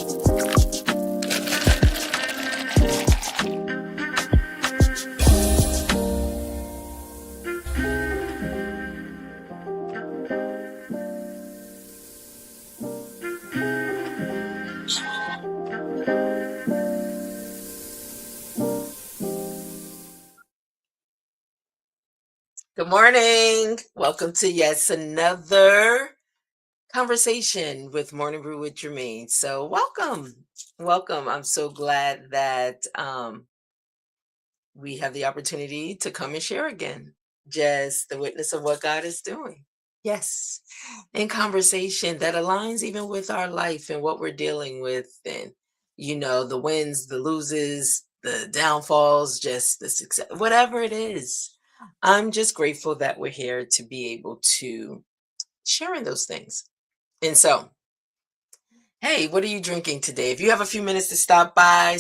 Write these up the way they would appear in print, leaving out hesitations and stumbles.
Good morning. Welcome to yet another conversation with Morning Brew with Germaine. So, welcome. I'm so glad that we have the opportunity to come and share again, just the witness of what God is doing. Yes, in conversation that aligns even with our life and what we're dealing with, and the wins, the loses, the downfalls, just the success, whatever it is. I'm just grateful that we're here to be able to share in those things. And so, hey, what are you drinking today? If you have a few minutes to stop by,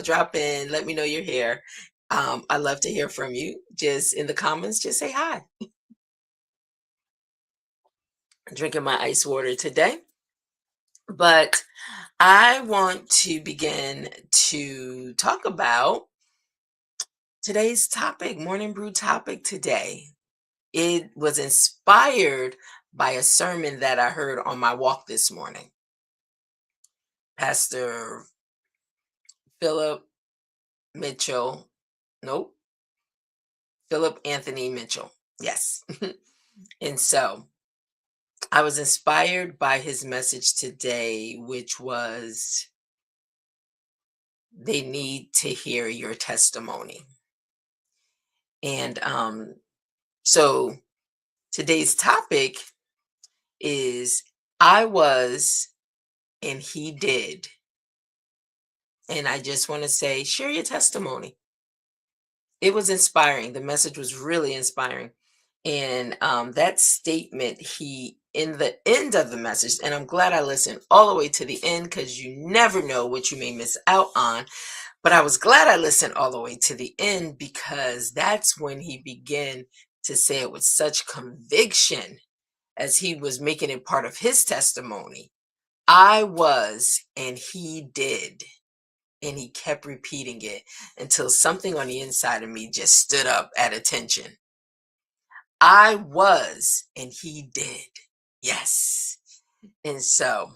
drop in, let me know you're here. I love to hear from you. Just in the comments, just say hi. Drinking my ice water today. But I want to begin to talk about today's topic, Morning Brew topic today. It was inspired by a sermon that I heard on my walk this morning. Pastor Philip Mitchell, nope, Philip Anthony Mitchell. Yes. And so I was inspired by his message today, which was they need to hear your testimony. And so today's topic is I was and he did. And I just want to say, share your testimony. It was inspiring. The message was really inspiring. And that statement, he, in the end of the message, and I'm glad I listened all the way to the end because you never know what you may miss out on. But I was glad I listened all the way to the end because that's when he began to say it with such conviction as he was making it part of his testimony. I was, and he did. And he kept repeating it until something on the inside of me just stood up at attention. I was, and he did. Yes. And so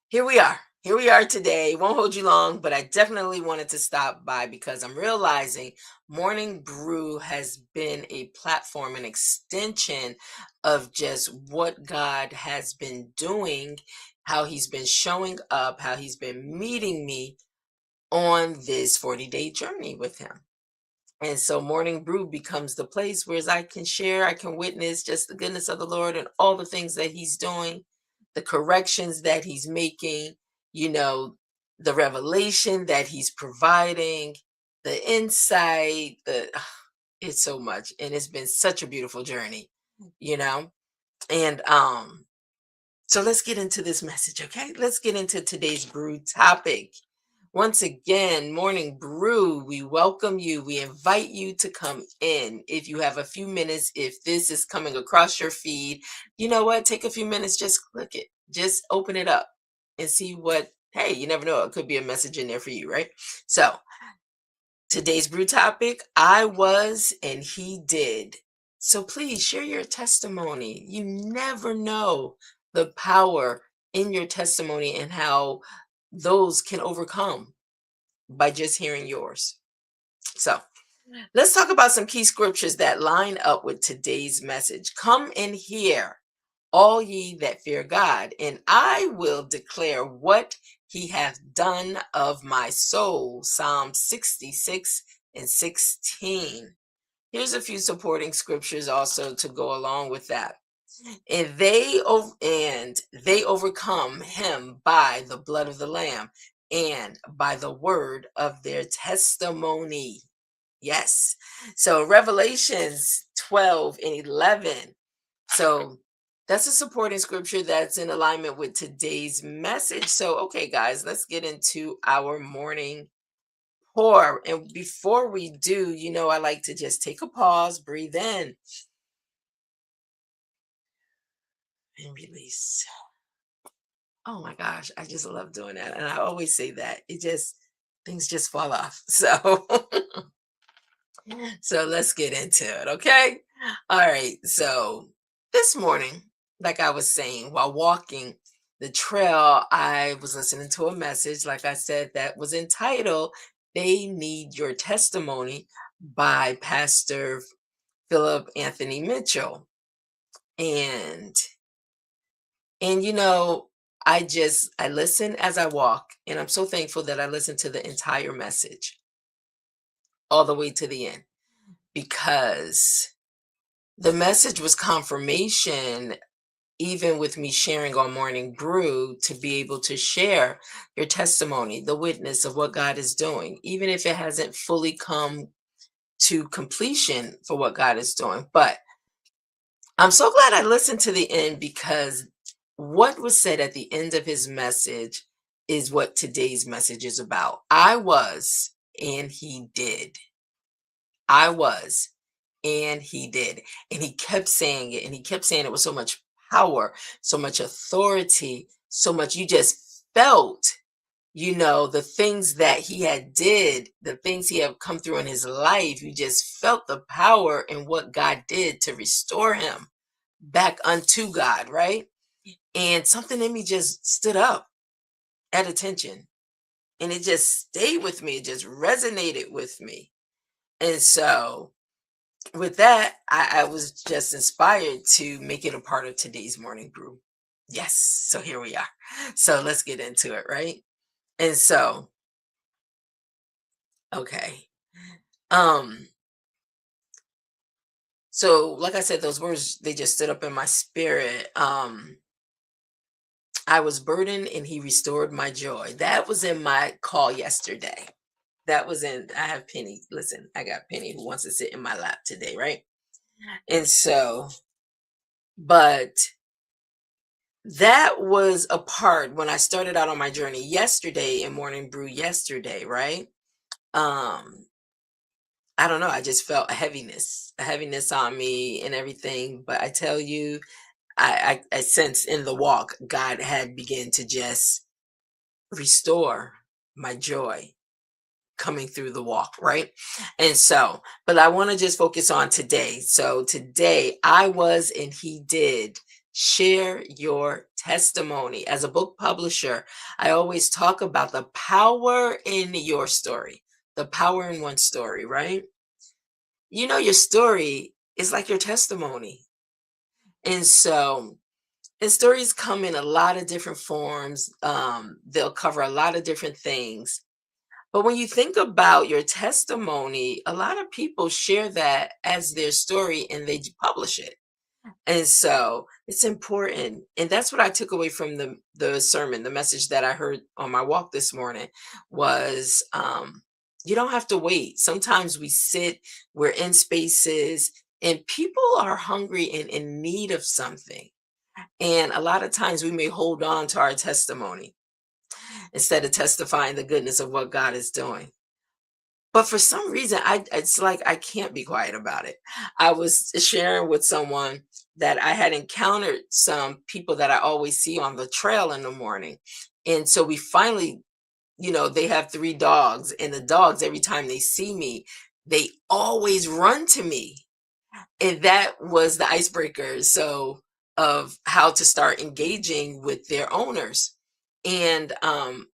here we are. Here we are today. Won't hold you long, but I definitely wanted to stop by because I'm realizing Morning Brew has been a platform, an extension of just what God has been doing, how he's been showing up, how he's been meeting me on this 40-day journey with him. And so Morning Brew becomes the place where I can share, I can witness just the goodness of the Lord and all the things that he's doing, the corrections that he's making, you know, the revelation that he's providing, the insight, it's so much. And it's been such a beautiful journey, you know? And so let's get into this message, okay? Let's get into today's brew topic. Once again, Morning Brew, we welcome you. We invite you to come in. If you have a few minutes, if this is coming across your feed, you know what? Take a few minutes, just click it. Just open it up and see what, hey, you never know. It could be a message in there for you, right? So today's brew topic, I was and he did. So please share your testimony. You never know the power in your testimony and how those can overcome by just hearing yours. So let's talk about some key scriptures that line up with today's message. Come and hear, all ye that fear God, and I will declare what he hath done of my soul. Psalm 66 and 16. Here's a few supporting scriptures also to go along with that. And they overcome him by the blood of the Lamb and by the word of their testimony. Yes. So Revelations 12 and 11. So that's a supporting scripture that's in alignment with today's message. So, okay, guys, let's get into our morning pour. And before we do, I like to just take a pause, breathe in, and release. Oh my gosh, I just love doing that. And I always say that. Things just fall off. So so let's get into it, okay? All right. So this morning, like I was saying, while walking the trail, I was listening to a message, like I said, that was entitled "They Need Your Testimony" by Pastor Philip Anthony Mitchell. And and I listen as I walk, and I'm so thankful that I listened to the entire message all the way to the end, because the message was confirmation, even with me sharing on Morning Brew, to be able to share your testimony, the witness of what God is doing, even if it hasn't fully come to completion for what God is doing. But I'm so glad I listened to the end, because what was said at the end of his message is what today's message is about. I was, and he did. I was, and he did. And he kept saying it, and he kept saying it with so much power, so much authority, so much you just felt, the things that he had did, the things he had come through in his life. You just felt the power in what God did to restore him back unto God, right? And something in me just stood up at attention, and it just stayed with me. It just resonated with me. And so with that, I was just inspired to make it a part of today's morning brew. Yes. So here we are. So let's get into it, right? And so, okay. Um, so like I said, those words, they just stood up in my spirit. I was burdened and he restored my joy. That was in my call yesterday. I have Penny. Listen, I got Penny who wants to sit in my lap today, right? And so, but that was a part when I started out on my journey yesterday in Morning Brew yesterday, right? Um, I don't know. I just felt a heaviness on me and everything. But I tell you, I sensed in the walk, God had begun to just restore my joy coming through the walk, right? And so, but I want to just focus on today. So today, I was, and he did. Share your testimony. As a book publisher, I always talk about the power in your story, the power in one story, right? Your story is like your testimony. And so, and stories come in a lot of different forms. They'll cover a lot of different things. But when you think about your testimony, a lot of people share that as their story and they publish it. And so it's important. And that's what I took away from the sermon, the message that I heard on my walk this morning was, you don't have to wait. Sometimes we sit, we're in spaces, and people are hungry and in need of something. And a lot of times we may hold on to our testimony instead of testifying the goodness of what God is doing. But for some reason, it's like I can't be quiet about it. I was sharing with someone that I had encountered some people that I always see on the trail in the morning. And so we finally, they have 3 dogs, and the dogs, every time they see me, they always run to me. And that was the icebreaker, so of how to start engaging with their owners. And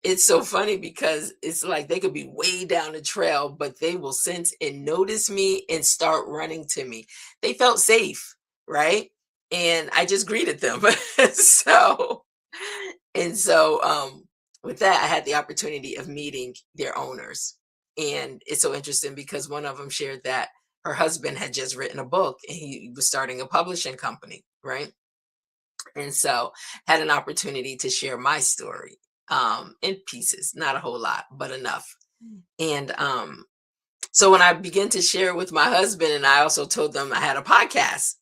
it's so funny because it's like they could be way down the trail, but they will sense and notice me and start running to me. They felt safe, right? And I just greeted them. so and so with that, I had the opportunity of meeting their owners. And it's so interesting because one of them shared that her husband had just written a book and he was starting a publishing company, right? And so had an opportunity to share my story in pieces, not a whole lot, but enough. And so when I began to share with my husband, and I also told them I had a podcast,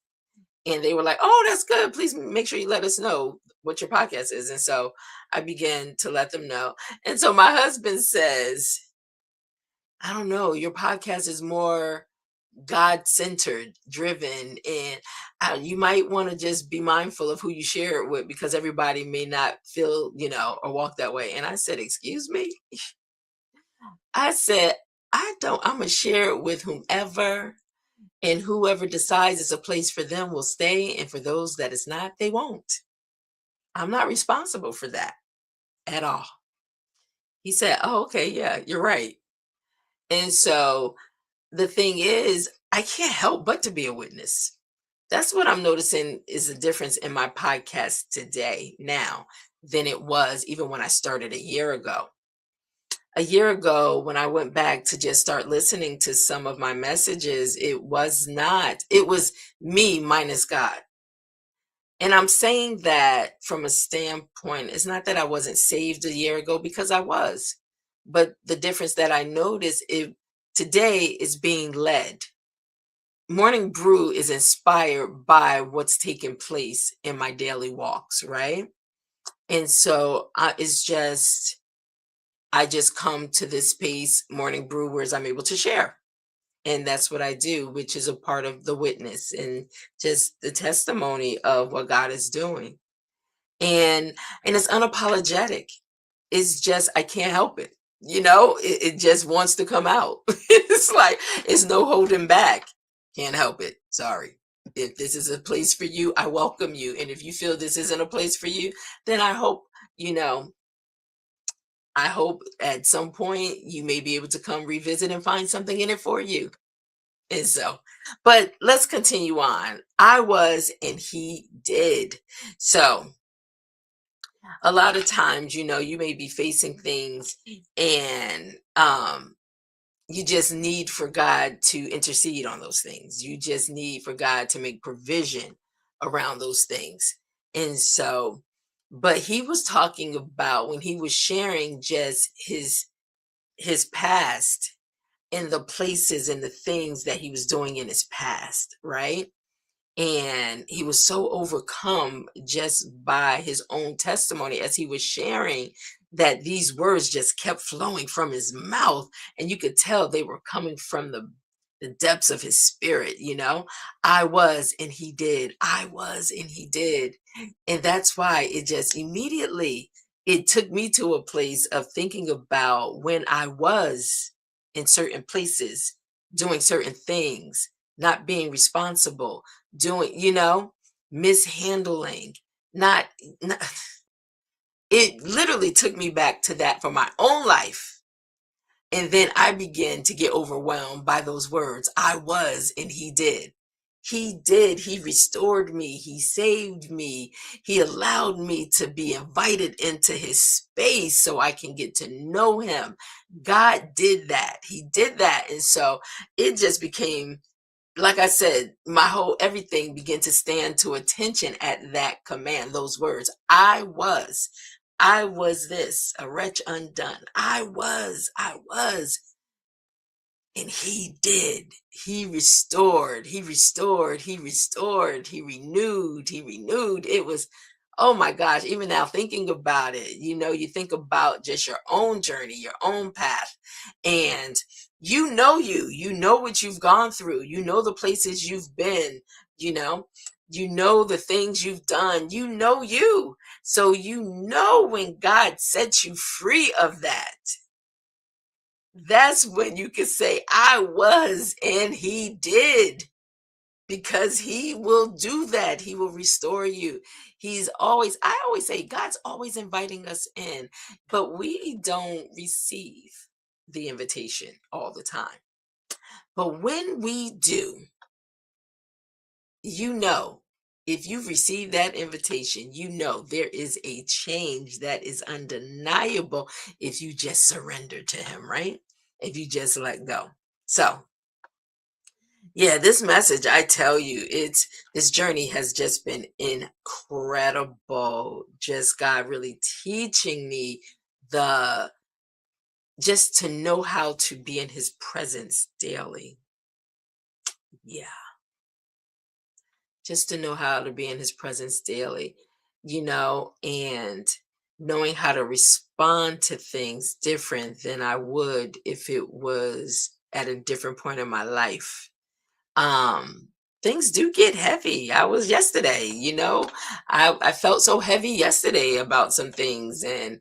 and they were like, "Oh, that's good. Please make sure you let us know what your podcast is." And so I began to let them know. And so my husband says, "I don't know, your podcast is more God centered, driven, and you might want to just be mindful of who you share it with because everybody may not feel, or walk that way. And I said, "Excuse me?" I said, I'm going to share it with whomever, and whoever decides it's a place for them will stay. And for those that it's not, they won't. I'm not responsible for that at all. He said, "Oh, okay. Yeah, you're right." And so the thing is, I can't help but to be a witness. That's what I'm noticing is a difference in my podcast today now than it was even when I started a year ago. A year ago, when I went back to just start listening to some of my messages, it was me minus God. And I'm saying that from a standpoint, it's not that I wasn't saved a year ago because I was. But the difference that I noticed today is being led. Morning Brew is inspired by what's taking place in my daily walks, right? And so I just come to this space, Morning Brew, where I'm able to share. And that's what I do, which is a part of the witness and just the testimony of what God is doing. And it's unapologetic. It's just I can't help it. It just wants to come out. It's like it's no holding back. Can't help it. Sorry. If this is a place for you, I welcome you. And if you feel this isn't a place for you, then you know, I hope at some point you may be able to come revisit and find something in it for you. And so, but let's continue on. I was and he did. So a lot of times, you may be facing things and you just need for God to intercede on those things. You just need for God to make provision around those things. And so, but he was talking about when he was sharing just his past and the places and the things that he was doing in his past, right? And he was so overcome just by his own testimony as he was sharing that these words just kept flowing from his mouth, and you could tell they were coming from the depths of his spirit. I was and he did. I was and he did. And that's why it just immediately it took me to a place of thinking about when I was in certain places doing certain things, not being responsible, doing, mishandling, not it literally took me back to that for my own life. And then I began to get overwhelmed by those words. I was, and he did. He did. He restored me. He saved me. He allowed me to be invited into his space so I can get to know him. God did that. He did that. And so it just became, like I said, my whole everything began to stand to attention at that command, those words. I was this, a wretch undone. I was. And he did. He restored, he restored, he renewed. It was, oh my gosh, even now thinking about it, you think about just your own journey, your own path, and you know what you've gone through, the places you've been, you know, the things you've done, you. So when God sets you free of that, that's when you can say, I was and he did, because he will do that. He will restore you. I always say, God's always inviting us in, but we don't receive the invitation all the time. But when we do, you know, if you've received that invitation, there is a change that is undeniable if you just surrender to him, right? If you just let go. So, yeah, this message, I tell you, this journey has just been incredible. Just God really teaching me the just to know how to be in his presence daily. Yeah, just to know how to be in his presence daily, and knowing how to respond to things different than I would if it was at a different point in my life. um things do get heavy. I was yesterday, I felt so heavy yesterday about some things, and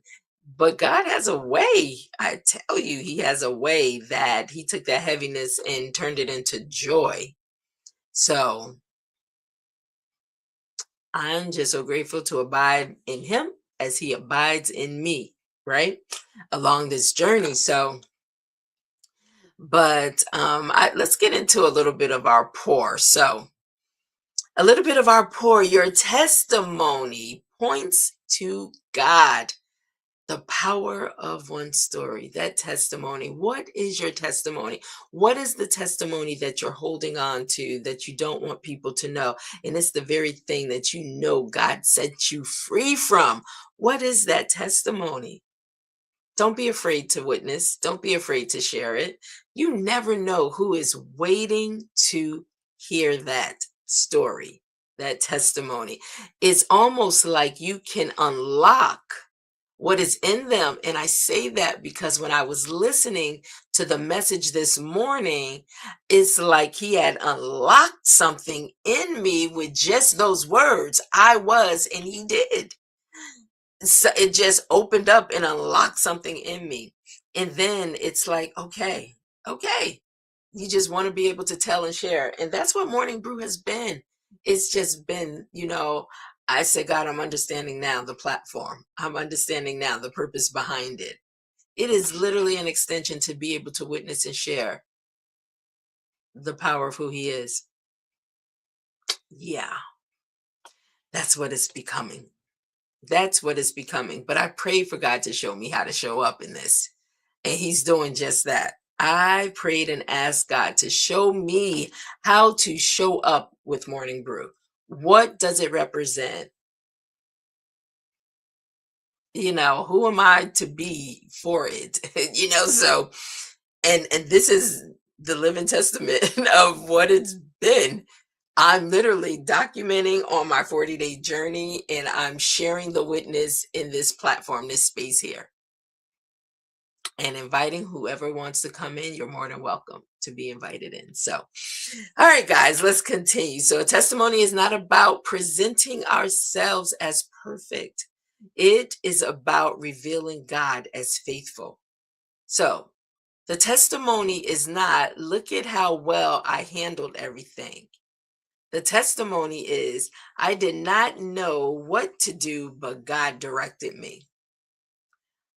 but God has a way. I tell you, he has a way that he took that heaviness and turned it into joy. So I'm just so grateful to abide in him as he abides in me, right? Along this journey. So, but let's get into a little bit of our pour. So, a little bit of our pour. Your testimony points to God. The power of one story, that testimony. What is your testimony? What is the testimony that you're holding on to that you don't want people to know? And it's the very thing that you know God set you free from. What is that testimony? Don't be afraid to witness. Don't be afraid to share it. You never know who is waiting to hear that story, that testimony. It's almost like you can unlock what is in them. And I say that because when I was listening to the message this morning, it's like he had unlocked something in me with just those words. I was, and he did. So it just opened up and unlocked something in me. And then it's like, okay. You just want to be able to tell and share. And that's what Morning Brew has been. It's just been, I say, God, I'm understanding now the platform. I'm understanding now the purpose behind it. It is literally an extension to be able to witness and share the power of who he is. Yeah, that's what it's becoming. That's what it's becoming. But I prayed for God to show me how to show up in this. And he's doing just that. I prayed and asked God to show me how to show up with Morning Brew. What does it represent? Who am I to be for it? So and this is the living testament of what it's been. I'm literally documenting on my 40-day journey, and I'm sharing the witness in this platform, this space here, and inviting whoever wants to come in. You're more than welcome to be invited in. So, all right, guys, let's continue. So, a testimony is not about presenting ourselves as perfect, it is about revealing God as faithful. So, the testimony is not, look at how well I handled everything. The testimony is, I did not know what to do, but God directed me.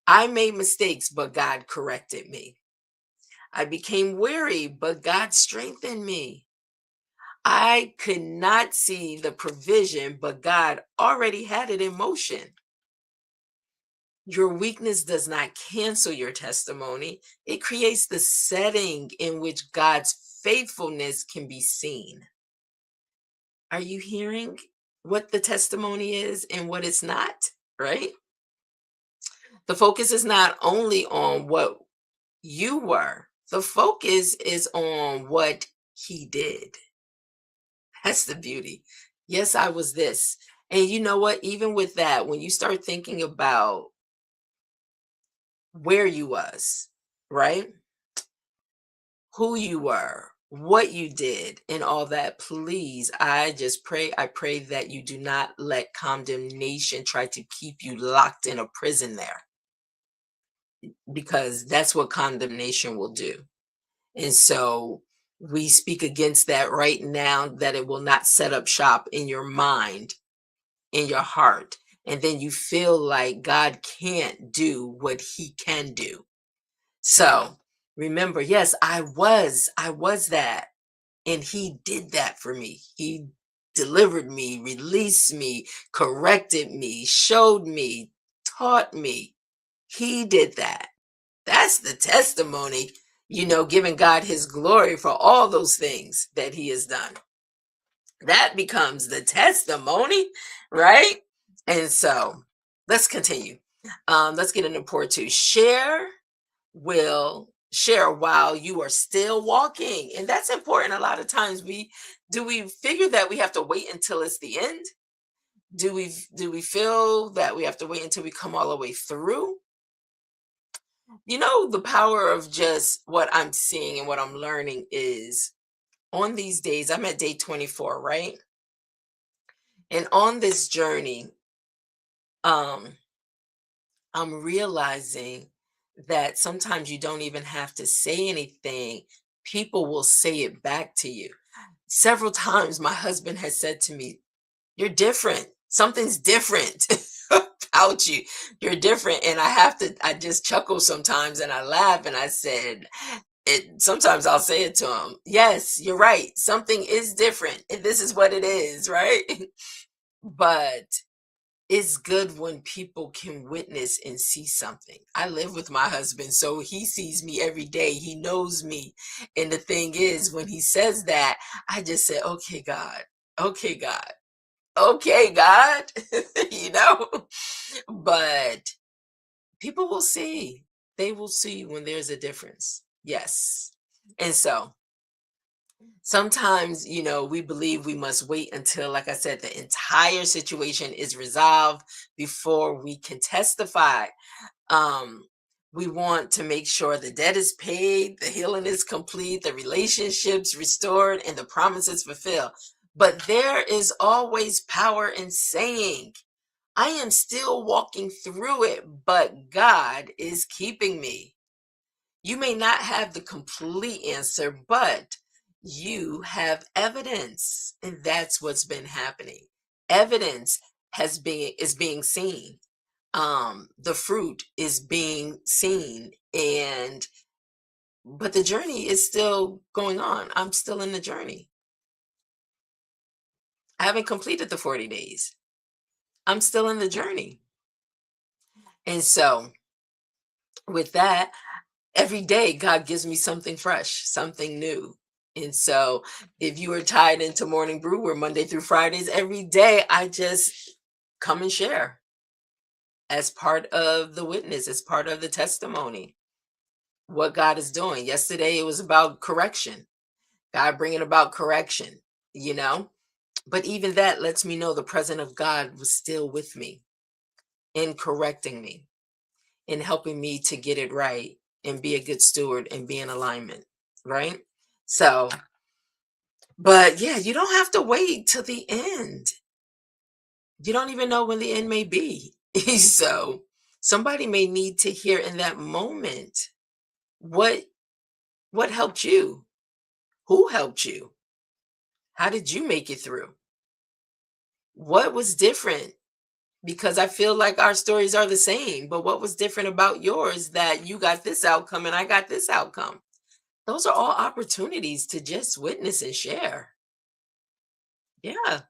I made mistakes, but God corrected me. I became weary, but God strengthened me. I could not see the provision, but God already had it in motion. Your weakness does not cancel your testimony, it creates the setting in which God's faithfulness can be seen. Are you hearing what the testimony is and what it's not? Right? The focus is not only on what you were, the focus is on what he did. That's the beauty. Yes, I was this. And you know what? Even with that, when you start thinking about where you was, right? Who you were, what you did, and all that, please, I pray that you do not let condemnation try to keep you locked in a prison there, because that's what condemnation will do. And so we speak against that right now, that it will not set up shop in your mind, in your heart. And then you feel like God can't do what he can do. So remember, yes, I was that. And he did that for me. He delivered me, released me, corrected me, showed me, taught me. He did that. That's the testimony, giving God his glory for all those things that he has done. That becomes the testimony, right? And so let's continue. Let's get into pour two. Will share while you are still walking. And that's important. A lot of times we figure that we have to wait until it's the end? Do we feel that we have to wait until we come all the way through? The power of just what I'm seeing and what I'm learning is on these days, I'm at day 24, right? And on this journey, um, I'm realizing that sometimes you don't even have to say anything. People will say it back to you. Several times my husband has said to me, "You're different. Something's different about you. You're different." And I just chuckle sometimes and I laugh and I said, sometimes I'll say it to him. Yes, you're right. Something is different. And this is what it is, right? But it's good when people can witness and see something. I live with my husband, so he sees me every day. He knows me. And the thing is, when he says that, I just say, okay, God, okay, God, okay, God, you know? But people will see. They will see when there's a difference. Yes. And so sometimes, we believe we must wait until, like I said, the entire situation is resolved before we can testify. Um, we want to make sure the debt is paid, the healing is complete, the relationships restored, and the promises fulfilled. But there is always power in saying, I am still walking through it, but God is keeping me. You may not have the complete answer, but you have evidence, and that's what's been happening. Evidence is being seen. The fruit is being seen, and but the journey is still going on. I'm still in the journey. I haven't completed the 40 days. I'm still in the journey. And so with that, every day God gives me something fresh, something new. And so if you are tied into Morning Brew, we're Monday through Fridays, every day I just come and share as part of the witness, as part of the testimony, what God is doing. Yesterday it was about correction, God bringing about correction, you know? But even that lets me know the presence of God was still with me in correcting me, in helping me to get it right and be a good steward and be in alignment, right? So, but yeah, you don't have to wait till the end. You don't even know when the end may be. So, somebody may need to hear in that moment what helped you? Who helped you? How did you make it through? What was different? Because I feel like our stories are the same, but what was different about yours that you got this outcome and I got this outcome? Those are all opportunities to just witness and share. Yeah.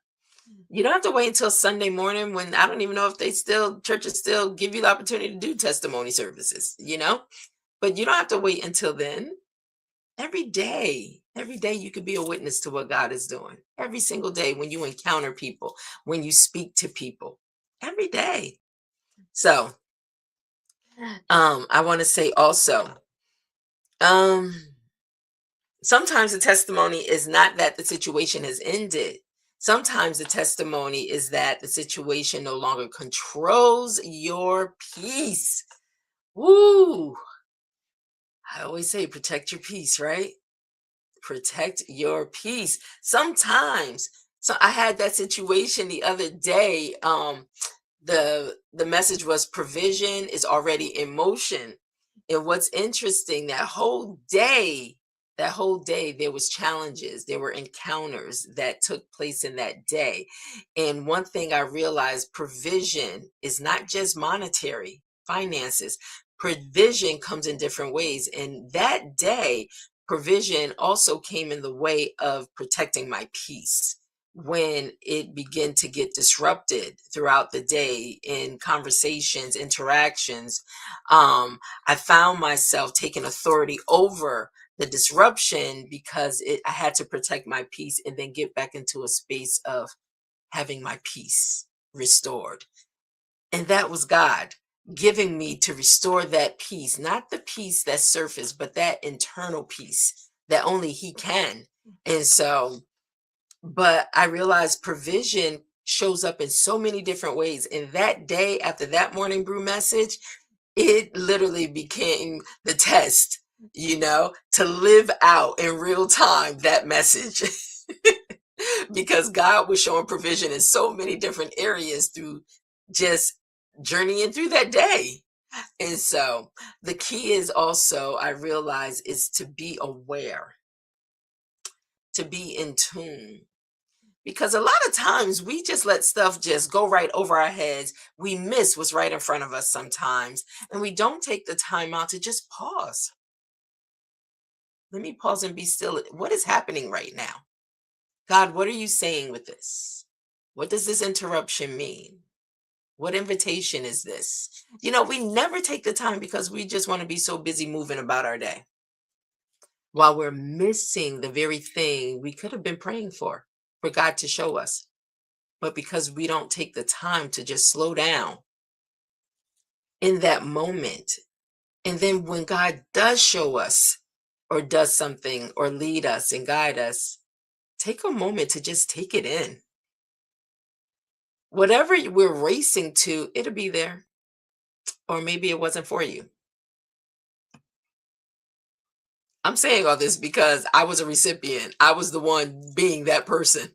You don't have to wait until Sunday morning when I don't even know if churches still give you the opportunity to do testimony services, you know? But you don't have to wait until then. Every day you could be a witness to what God is doing. Every single day when you encounter people, when you speak to people, every day. So, I want to say also, um, sometimes the testimony is not that the situation has ended. Sometimes the testimony is that the situation no longer controls your peace. Woo! I always say protect your peace, right? Protect your peace. Sometimes, so I had that situation the other day. The message was provision is already in motion. And what's interesting, that whole day there was challenges, there were encounters that took place in that day. And one thing I realized, provision is not just monetary finances. Provision comes in different ways, and that day provision also came in the way of protecting my peace when it began to get disrupted throughout the day in conversations, interactions. I found myself taking authority over the disruption because I had to protect my peace and then get back into a space of having my peace restored. And that was God giving me to restore that peace, not the peace that surfaced, but that internal peace that only He can. And so, but I realized provision shows up in so many different ways. And that day, after that morning brew message, it literally became the test. to live out in real time that message. Because God was showing provision in so many different areas through just journeying through that day. And so the key is also, I realize, is to be aware, to be in tune. Because a lot of times we just let stuff just go right over our heads. We miss what's right in front of us sometimes. And we don't take the time out to just pause. Let me pause and be still. What is happening right now? God, what are you saying with this? What does this interruption mean? What invitation is this? We never take the time because we just want to be so busy moving about our day while we're missing the very thing we could have been praying for God to show us. But because we don't take the time to just slow down in that moment. And then when God does show us or does something or lead us and guide us, take a moment to just take it in. Whatever we're racing to, it'll be there. Or maybe it wasn't for you. I'm saying all this because I was a recipient. I was the one being that person.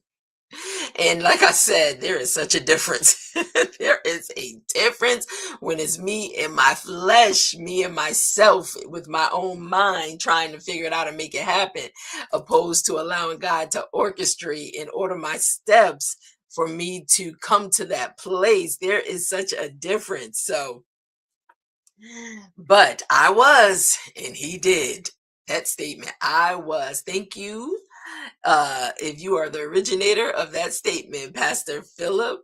And like I said, there is such a difference. There is a difference when it's me and my flesh, me and myself with my own mind trying to figure it out and make it happen, opposed to allowing God to orchestrate and order my steps for me to come to that place. There is such a difference. So, but I was, and he did. That statement, I was. Thank you. If you are the originator of that statement, Pastor Philip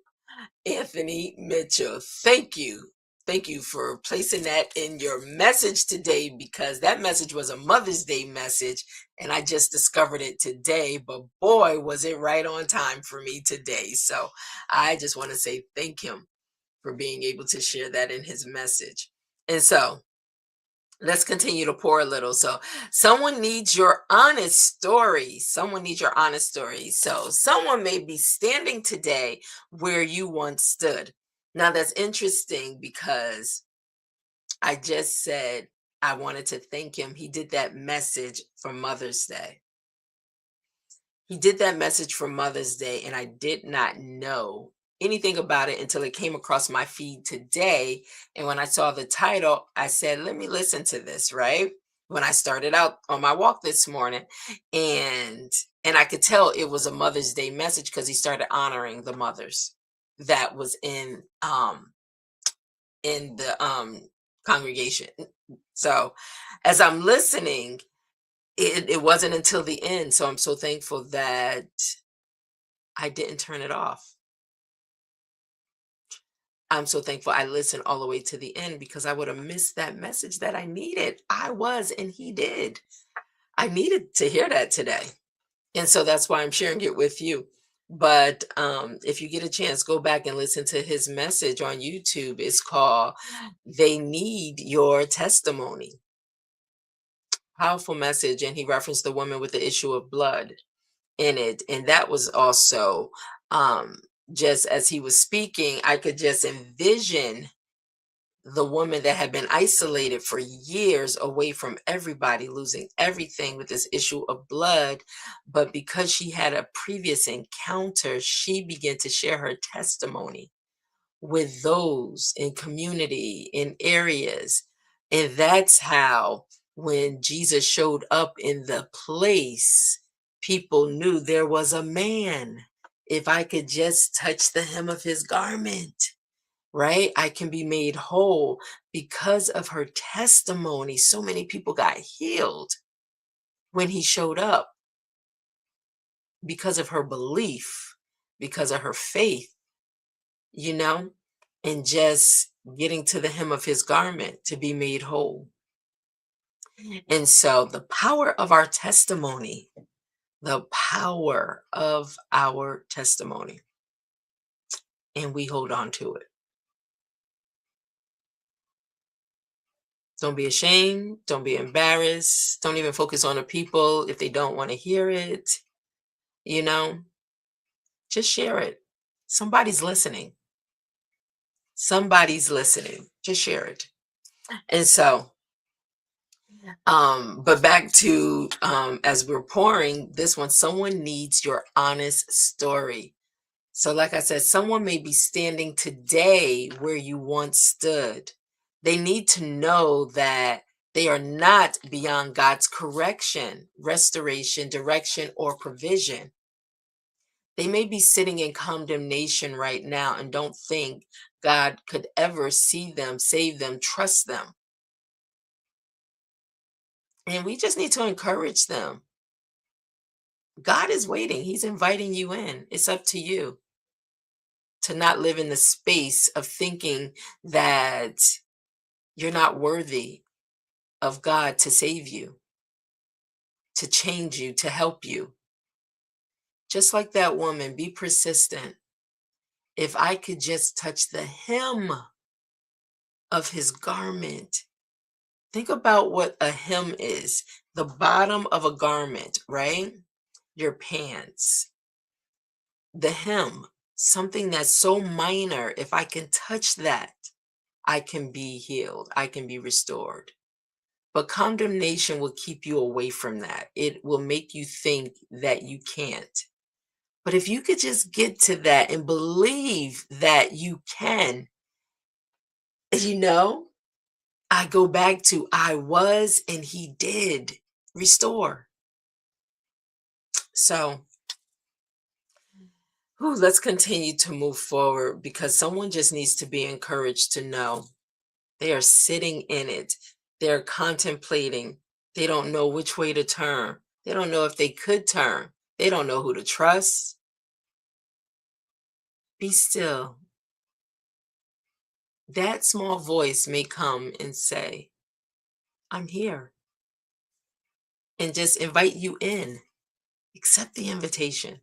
Anthony Mitchell, thank you. Thank you for placing that in your message today, because that message was a Mother's Day message and I just discovered it today. But boy, was it right on time for me today. So I just want to say thank him for being able to share that in his message. And so let's continue to pour a little. So, someone needs your honest story. Someone needs your honest story. So, someone may be standing today where you once stood. Now, that's interesting because I just said I wanted to thank him. He did that message for Mother's Day. He did that message for Mother's Day, and I did not know anything about it until it came across my feed today. And when I saw the title, I said, let me listen to this, right? When I started out on my walk this morning. And and I could tell it was a Mother's Day message because he started honoring the mothers that was in the congregation. So as I'm listening, it wasn't until the end. So I'm so thankful that I didn't turn it off. I'm so thankful I listened all the way to the end because I would have missed that message that I needed. I was, and he did. I needed to hear that today. And so that's why I'm sharing it with you. But if you get a chance, go back and listen to his message on YouTube. It's called They Need Your Testimony. Powerful message. And he referenced the woman with the issue of blood in it. And that was also um, just as he was speaking, I could just envision the woman that had been isolated for years away from everybody, losing everything with this issue of blood. But because she had a previous encounter, she began to share her testimony with those in community, in areas. And that's how, when Jesus showed up in the place, people knew there was a man. If I could just touch the hem of his garment, right? I can be made whole because of her testimony. So many people got healed when he showed up because of her belief, because of her faith, you know, and just getting to the hem of his garment to be made whole. And so the power of our testimony, the power of our testimony, and we hold on to it. Don't be ashamed. Don't be embarrassed. Don't even focus on the people if they don't want to hear it. You know, just share it. Somebody's listening. Somebody's listening. Just share it. And so But back to as we're pouring this one, someone needs your honest story. So, like I said, someone may be standing today where you once stood. They need to know that they are not beyond God's correction, restoration, direction, or provision. They may be sitting in condemnation right now and don't think God could ever see them, save them, trust them. And we just need to encourage them. God is waiting. He's inviting you in. It's up to you to not live in the space of thinking that you're not worthy of God to save you, to change you, to help you. Just like that woman, be persistent. If I could just touch the hem of his garment. Think about what a hem is, the bottom of a garment, right? Your pants, the hem, something that's so minor. If I can touch that, I can be healed, I can be restored. But condemnation will keep you away from that. It will make you think that you can't. But if you could just get to that and believe that you can, you know, I go back to I was and he did restore. So, let's continue to move forward because someone just needs to be encouraged to know they are sitting in it. They're contemplating. They don't know which way to turn. They don't know if they could turn. They don't know who to trust. Be still. That small voice may come and say, I'm here, and just invite you in. Accept the invitation.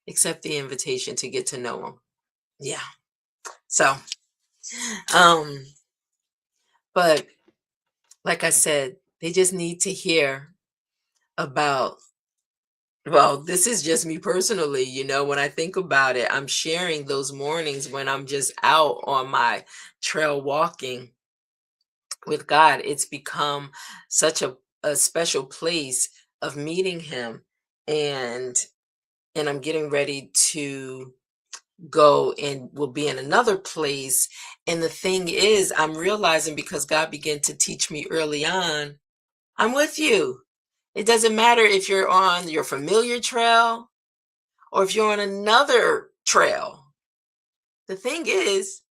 Accept the invitation to get to know them. Yeah. So, um, but like I said, they just need to hear about, well, this is just me personally, when I think about it, I'm sharing those mornings when I'm just out on my trail walking with God. It's become such a special place of meeting him, and I'm getting ready to go and will be in another place. And the thing is, I'm realizing because God began to teach me early on, I'm with you. It doesn't matter if you're on your familiar trail or if you're on another trail. The thing is,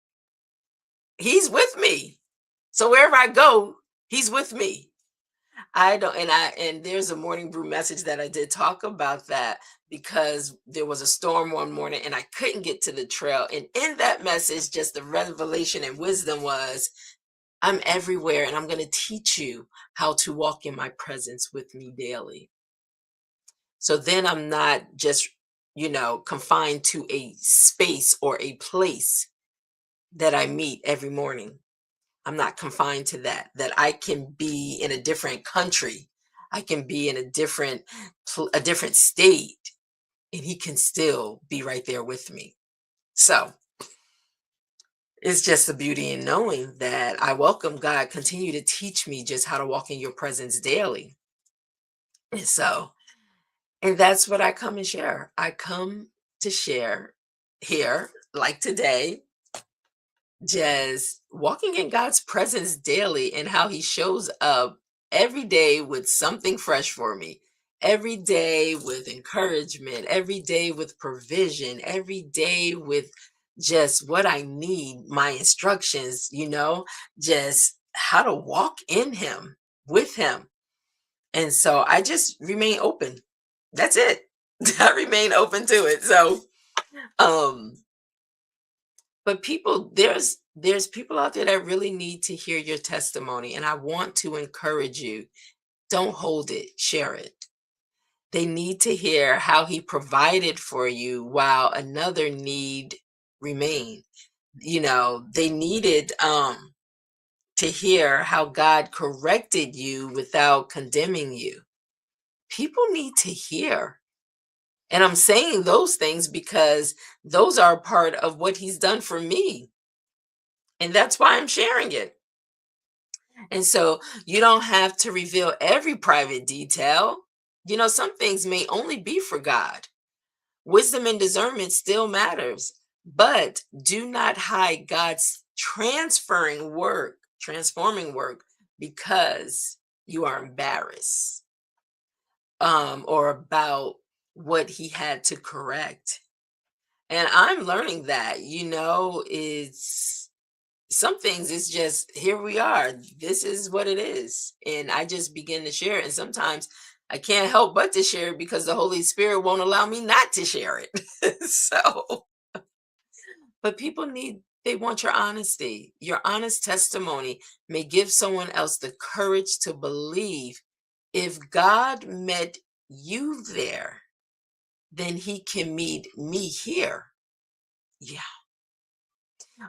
he's with me. So wherever I go, he's with me. I don't, and there's a morning brew message that I did talk about that because there was a storm one morning and I couldn't get to the trail. And in that message, just the revelation and wisdom was, I'm everywhere and I'm going to teach you how to walk in my presence with me daily. So then I'm not just, confined to a space or a place that I meet every morning. I'm not confined to that I can be in a different country. I can be in a different state, and he can still be right there with me. So, it's just the beauty in knowing that I welcome God continue to teach me just how to walk in your presence daily. And so, and that's what I come and share. I come to share here, like today, just walking in God's presence daily and how he shows up every day with something fresh for me. Every day with encouragement, every day with provision, every day with just what I need, my instructions, just how to walk in him, with him. And so I just remain open. That's it. I remain open to it. So, um, but people, there's people out there that really need to hear your testimony, and I want to encourage you. Don't hold it, share it. They need to hear how he provided for you while another need remained. They needed to hear how God corrected you without condemning you. People need to hear. And I'm saying those things because those are a part of what he's done for me. And that's why I'm sharing it. And so you don't have to reveal every private detail. Some things may only be for God. Wisdom and discernment still matters, but do not hide God's transforming work because you are embarrassed or about what he had to correct. And I'm learning that, it's some things it's just here we are. This is what it is. And I just begin to share it. And sometimes I can't help but to share it because the Holy Spirit won't allow me not to share it. So, but they want your honesty. Your honest testimony may give someone else the courage to believe if God met you there, then he can meet me here. Yeah.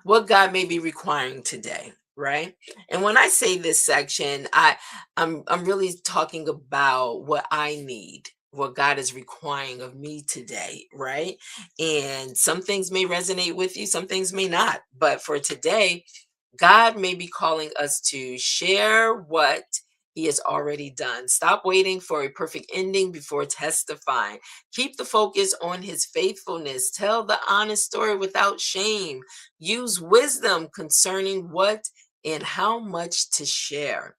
What God may be requiring today, right? And when I say this section, I'm really talking about what I need, what God is requiring of me today, right? And some things may resonate with you, some things may not. But for today, God may be calling us to share what he has already done. Stop waiting for a perfect ending before testifying. Keep the focus on his faithfulness. Tell the honest story without shame. Use wisdom concerning what and how much to share.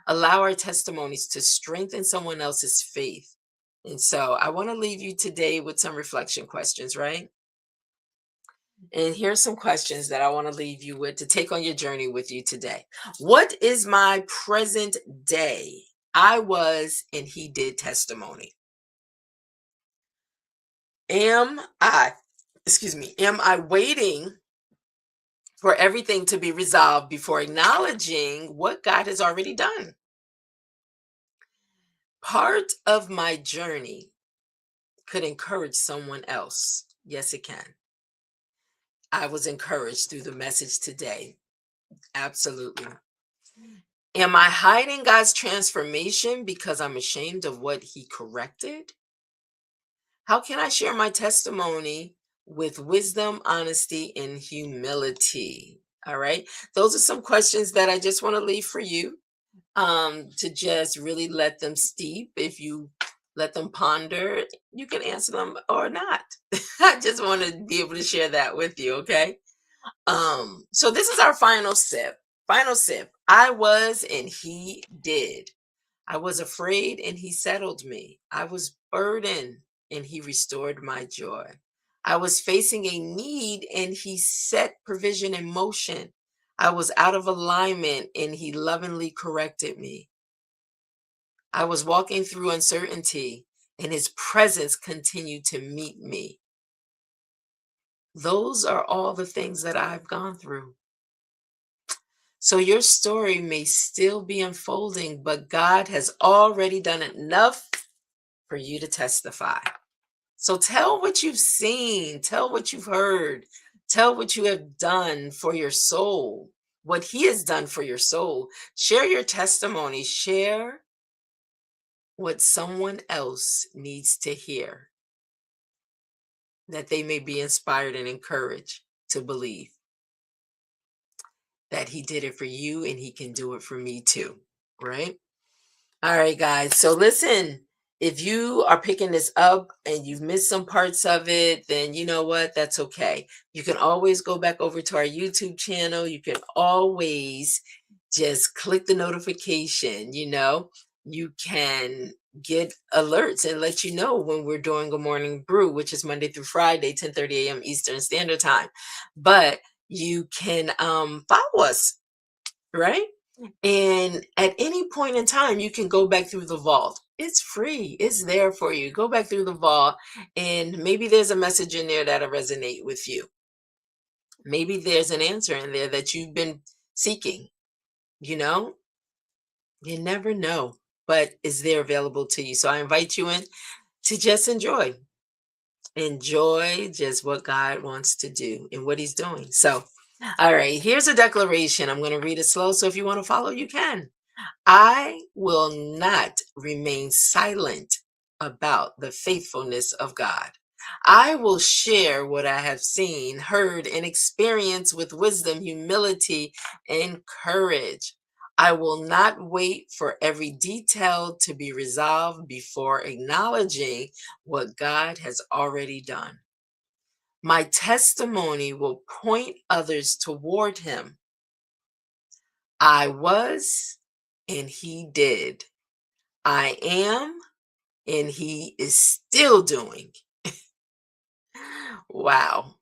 Allow our testimonies to strengthen someone else's faith. And so I want to leave you today with some reflection questions, right? And here's some questions that I want to leave you with to take on your journey with you today. What is my present day? I was and he did testimony. Am I, am I waiting for everything to be resolved before acknowledging what God has already done? Part of my journey could encourage someone else. Yes, it can. I was encouraged through the message today. Absolutely. Am I hiding God's transformation because I'm ashamed of what he corrected? How can I share my testimony with wisdom, honesty, and humility? All right. Those are some questions that I just want to leave for you to just really let them steep. If you let them ponder, you can answer them or not. I just want to be able to share that with you. Okay. So this is our final sip. Final sip. I was and he did. I was afraid and he settled me. I was burdened and he restored my joy. I was facing a need and he set provision in motion. I was out of alignment and he lovingly corrected me. I was walking through uncertainty and his presence continued to meet me. Those are all the things that I've gone through. So your story may still be unfolding, but God has already done enough for you to testify. So tell what you've seen, tell what you've heard, tell what you have done for your soul, what he has done for your soul. Share your testimony, share what someone else needs to hear, that they may be inspired and encouraged to believe that he did it for you and he can do it for me too, right? All right, guys. So listen, if you are picking this up and you've missed some parts of it, then you know what? That's okay. You can always go back over to our YouTube channel. You can always just click the notification, You can get alerts and let you know when we're doing a morning brew, which is Monday through Friday, 10:30 a.m. Eastern Standard Time. But you can follow us, right? And at any point in time, you can go back through the vault. It's free. It's there for you. Go back through the vault, and maybe there's a message in there that'll resonate with you. Maybe there's an answer in there that you've been seeking. You know, you never know, but is there available to you. So I invite you in to just enjoy just what God wants to do and what he's doing. So, all right, here's a declaration. I'm going to read it slow. So if you want to follow, you can. I will not remain silent about the faithfulness of God. I will share what I have seen, heard, and experienced with wisdom, humility, and courage. I will not wait for every detail to be resolved before acknowledging what God has already done. My testimony will point others toward Him. I was, and He did. I am, and He is still doing. Wow.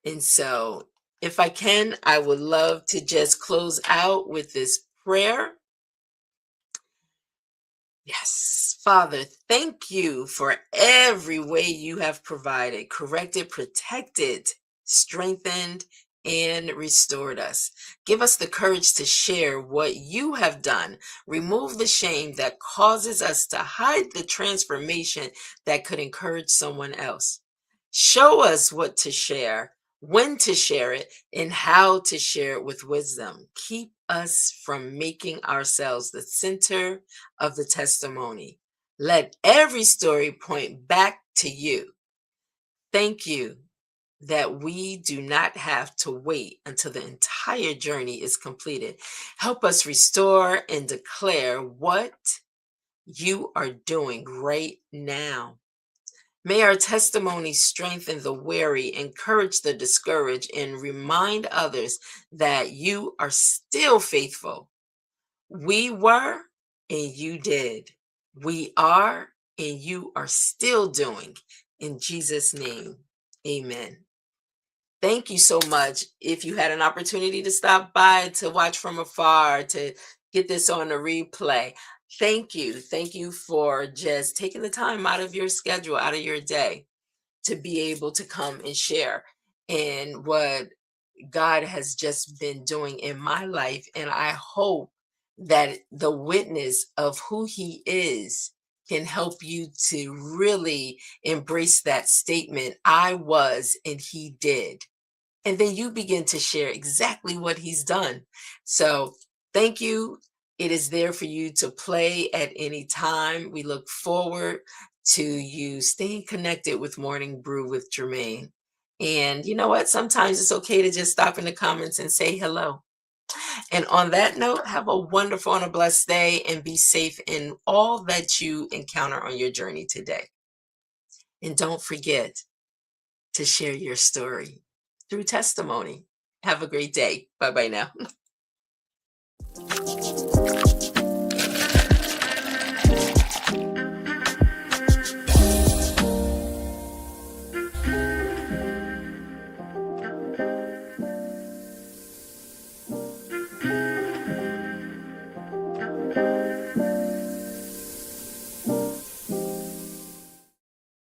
And so, if I can, I would love to just close out with this prayer. Yes, Father, thank you for every way you have provided, corrected, protected, strengthened, and restored us. Give us the courage to share what you have done. Remove the shame that causes us to hide the transformation that could encourage someone else. Show us what to share, when to share it, and how to share it with wisdom. Keep us from making ourselves the center of the testimony. Let every story point back to you. Thank you that we do not have to wait until the entire journey is completed. Help us restore and declare what you are doing right now. May our testimony strengthen the weary, encourage the discouraged, and remind others that you are still faithful. We were, and you did. We are, and you are still doing. In Jesus' name, amen. Thank you so much. If you had an opportunity to stop by, to watch from afar, to get this on a replay, thank you. Thank you for just taking the time out of your schedule, out of your day, to be able to come and share and what God has just been doing in my life. And I hope that the witness of who He is can help you to really embrace that statement, I was and He did. And then you begin to share exactly what He's done. So thank you. It is there for you to play at any time. We look forward to you staying connected with Morning Brew with Germaine. And you know what? Sometimes it's okay to just stop in the comments and say hello. And on that note, have a wonderful and a blessed day and be safe in all that you encounter on your journey today. And don't forget to share your story through testimony. Have a great day. Bye bye now.